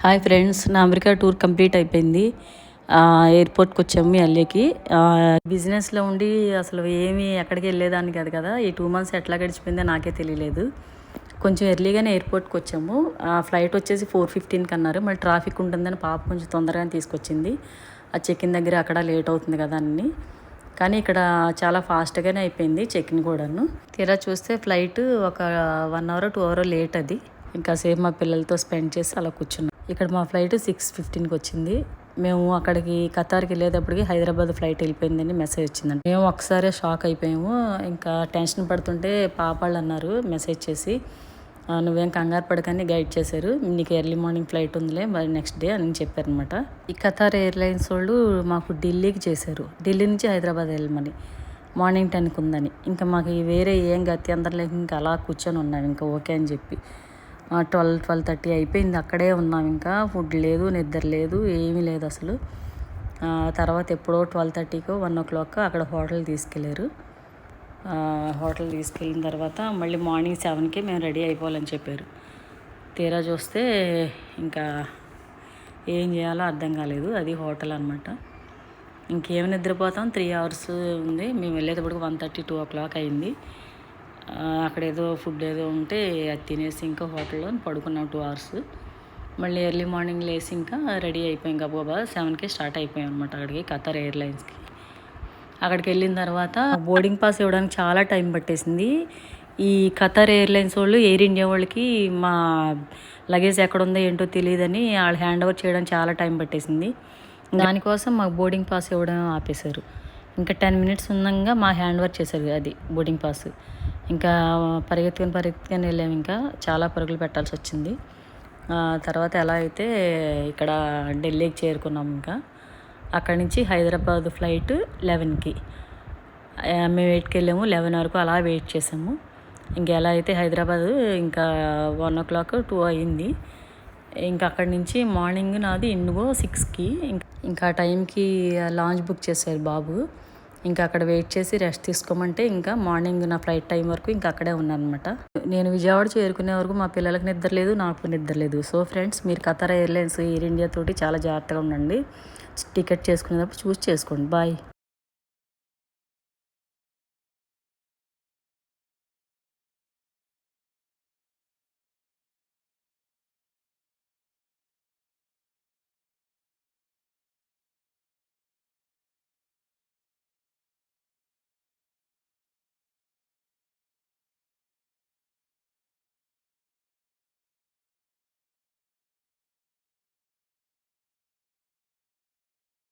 Hi friends, నా America tour complete అయిపోయింది. ఎయిర్పోర్ట్కి వచ్చాము మీ అల్లికి. బిజినెస్లో ఉండి అసలు ఏమీ ఎక్కడికి వెళ్ళేదాన్ని కాదు కదా. ఈ 2 months ఎట్లా గడిచిపోయిందో నాకే తెలియలేదు. కొంచెం ఎర్లీగానే ఎయిర్పోర్ట్కి వచ్చాము. ఫ్లైట్ వచ్చేసి 4:15కి అన్నారు. మళ్ళీ ట్రాఫిక్ ఉంటుందని పాప కొంచెం తొందరగానే తీసుకొచ్చింది. ఆ చెక్-ఇన్ దగ్గర అక్కడ లేట్ అవుతుంది కదా అన్నీ. కానీ ఇక్కడ చాలా ఫాస్ట్గానే అయిపోయింది చెక్-ఇన్ కూడాను. తీరా చూస్తే ఫ్లైట్ ఒక 1 hour 2 hour లేట్. అది ఇంకా సేపు మా పిల్లలతో స్పెండ్ చేసి అలా కూర్చున్నాం. ఇక్కడ మా ఫ్లైట్ 6:15కి వచ్చింది. మేము అక్కడికి ఖతార్కి వెళ్ళేటప్పటికి హైదరాబాద్ ఫ్లైట్ వెళ్ళిపోయిందని మెసేజ్ వచ్చిందండి. మేము ఒకసారి షాక్ అయిపోయాము. ఇంకా టెన్షన్ పడుతుంటే పాప వాళ్ళు అన్నారు మెసేజ్ చేసి, నువ్వేం కంగారు పడకని గైడ్ చేశారు. నీకు ఎర్లీ మార్నింగ్ ఫ్లైట్ ఉందిలే మరి నెక్స్ట్ డే అని చెప్పారనమాట. ఈ ఖతార్ ఎయిర్లైన్స్ వాళ్ళు మాకు ఢిల్లీకి చేశారు. ఢిల్లీ నుంచి హైదరాబాద్ వెళ్ళమని మార్నింగ్ 10కి ఉందని. ఇంకా మాకు వేరే ఏం గతి అందరం లేక ఇంకా అలా కూర్చొని ఉన్నాం. ఇంకా ఓకే అని చెప్పి 12-12:30 అయిపోయింది. అక్కడే ఉన్నాం. ఇంకా ఫుడ్ లేదు, నిద్ర లేదు, ఏమీ లేదు అసలు. తర్వాత ఎప్పుడో 12:30కో 1 o'clock అక్కడ హోటల్ తీసుకెళ్ళారు. హోటల్ తీసుకెళ్ళిన తర్వాత మళ్ళీ మార్నింగ్ 7కి మేము రెడీ అయిపోవాలని చెప్పారు. తీరా చూస్తే ఇంకా ఏం చేయాలో అర్థం కాలేదు. అది హోటల్ అనమాట. ఇంకేమి నిద్రపోతాం, 3 hours ఉంది. మేము వెళ్ళేటప్పటికి 1:30 2 o'clock అయింది. అక్కడ ఏదో ఫుడ్ ఏదో ఉంటే అది తినేసి ఇంకా హోటల్లో పడుకున్నాం 2 hours. మళ్ళీ ఎర్లీ మార్నింగ్ లేసి ఇంకా రెడీ అయిపోయాం. గబగబా 7కి స్టార్ట్ అయిపోయాం అనమాట అక్కడికి ఖతార్ ఎయిర్లైన్స్కి. అక్కడికి వెళ్ళిన తర్వాత బోర్డింగ్ పాస్ ఇవ్వడానికి చాలా టైం పట్టేసింది. ఈ ఖతార్ ఎయిర్లైన్స్ వాళ్ళు ఎయిర్ ఇండియా వాళ్ళకి మా లగేజ్ ఎక్కడ ఉందో ఏంటో తెలియదని వాళ్ళు హ్యాండ్ ఓవర్ చేయడానికి చాలా టైం పట్టేసింది. దానికోసం మాకు బోర్డింగ్ పాస్ ఇవ్వడం ఆపేశారు. ఇంకా 10 minutes ఉండగా మా హ్యాండ్ ఓవర్ చేశారు అది బోర్డింగ్ పాస్. ఇంకా పరిగెత్తుకొని వెళ్ళాము. ఇంకా చాలా పరుగులు పెట్టాల్సి వచ్చింది. తర్వాత ఎలా అయితే ఇక్కడ ఢిల్లీకి చేరుకున్నాము. ఇంకా అక్కడి నుంచి హైదరాబాద్ ఫ్లైట్ 11కి. మేము 8కి వెళ్ళాము. 11 వరకు అలా వెయిట్ చేసాము. ఇంకా ఎలా అయితే హైదరాబాద్ ఇంకా 1 o'clock 2 అయింది. ఇంకా అక్కడి నుంచి మార్నింగ్ నాది ఇండిగో 6కి. ఇంకా ఆ టైంకి లాంచ్ బుక్ చేశారు బాబు. ఇంకా అక్కడ వెయిట్ చేసి రెస్ట్ తీసుకోమంటే ఇంకా మార్నింగ్ నా ఫ్లైట్ టైం వరకు ఇంకా అక్కడే ఉన్నాను అనమాట. నేను విజయవాడ చేరుకునే వరకు మా పిల్లలకు నిద్ర లేదు, నాకు నిద్ర లేదు. సో ఫ్రెండ్స్, మీరు ఖతార్ ఎయిర్లైన్స్ ఎయిర్ ఇండియా తోటి చాలా జాగ్రత్తగా ఉండండి. టికెట్ చేసుకునేటప్పుడు చూసి చేసుకోండి. బాయ్.